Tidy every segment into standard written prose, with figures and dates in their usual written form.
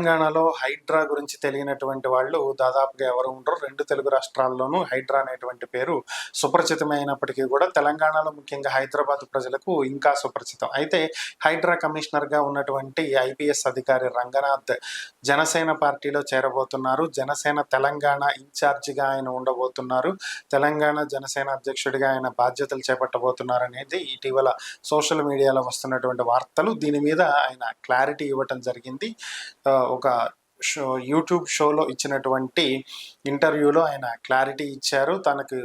తెలంగాణలో హైడ్రా గురించి తెలియనటువంటి వాళ్ళు దాదాపుగా ఎవరు ఉండరు. 2 తెలుగు రాష్ట్రాల్లోనూ హైడ్రా అనేటువంటి పేరు సుపరిచితమైనప్పటికీ కూడా తెలంగాణలో ముఖ్యంగా హైదరాబాద్ ప్రజలకు ఇంకా సుపరిచితం. అయితే హైడ్రా కమిషనర్‌గా ఉన్నటువంటి ఐపీఎస్ అధికారి రంగనాథ్ జనసేన పార్టీలో చేరబోతున్నారు. జనసేన తెలంగాణ ఇన్ఛార్జిగా ఆయన ఉండబోతున్నారు. తెలంగాణ జనసేన అధ్యక్షుడిగా ఆయన బాధ్యతలు చేపట్టబోతున్నారనేది ఇటీవల సోషల్ మీడియాలో వస్తున్నటువంటి వార్తలు. దీని మీద ఆయన క్లారిటీ ఇవ్వటం జరిగింది. ఒక యూట్యూబ్ షోలో ఇచ్చినటువంటి ఇంటర్వ్యూలో ఆయన క్లారిటీ ఇచ్చారు. తనకు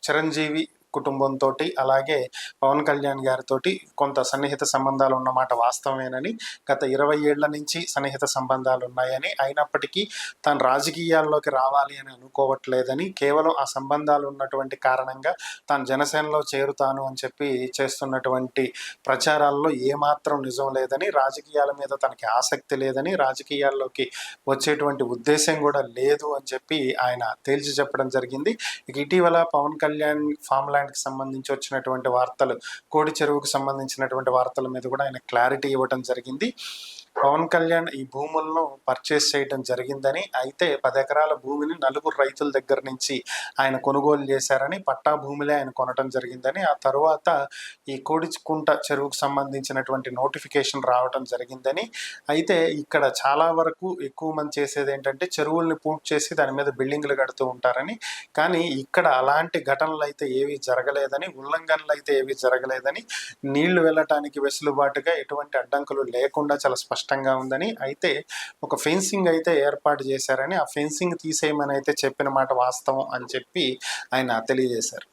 చిరంజీవి కుటుంబంతో అలాగే పవన్ కళ్యాణ్ గారితో కొంత సన్నిహిత సంబంధాలు ఉన్నమాట వాస్తవమేనని, గత 20 ఏళ్ల నుంచి సన్నిహిత సంబంధాలు ఉన్నాయని, అయినప్పటికీ తాను రాజకీయాల్లోకి రావాలి అని అనుకోవట్లేదని, కేవలం ఆ సంబంధాలు ఉన్నటువంటి కారణంగా తాను జనసేనలో చేరుతాను అని చెప్పి చేస్తున్నటువంటి ప్రచారాల్లో ఏమాత్రం నిజం లేదని, రాజకీయాల మీద తనకి ఆసక్తి లేదని, రాజకీయాల్లోకి వచ్చేటువంటి ఉద్దేశం కూడా లేదు అని చెప్పి ఆయన తేల్చి చెప్పడం జరిగింది. ఇటీవల పవన్ కళ్యాణ్ ఫామ్ కి సంబంధించి వచ్చినటువంటి వార్తలు, కోడి చెరువుకు సంబంధించినటువంటి వార్తల మీద కూడా ఆయన క్లారిటీ ఇవ్వడం జరిగింది. పవన్ కళ్యాణ్ ఈ భూములను పర్చేస్ చేయడం జరిగిందని, అయితే 10 ఎకరాల భూమిని 4 రైతుల దగ్గర నుంచి ఆయన కొనుగోలు చేశారని, పట్టా భూములే ఆయన కొనటం జరిగిందని, ఆ తరువాత ఈ కోడికుంట చెరువుకు సంబంధించినటువంటి నోటిఫికేషన్ రావడం జరిగిందని, అయితే ఇక్కడ చాలా వరకు ఎక్కువ మంది చేసేది ఏంటంటే చెరువుల్ని పూర్తి చేసి దాని మీద బిల్డింగ్లు కడుతూ ఉంటారని, కానీ ఇక్కడ అలాంటి ఘటనలు అయితే ఏవి జరగలేదని, ఉల్లంఘనలు అయితే ఏవి జరగలేదని, నీళ్లు వెళ్ళటానికి వెసులుబాటుగా ఎటువంటి అడ్డంకులు లేకుండా చాలా స్పష్టంగా ఉందని, అయితే ఒక ఫెన్సింగ్ అయితే ఏర్పాటు చేశారని, ఆ ఫెన్సింగ్ తీసేయమని అయితే చెప్పిన మాట వాస్తవం అని చెప్పి ఆయన తెలియజేశారు.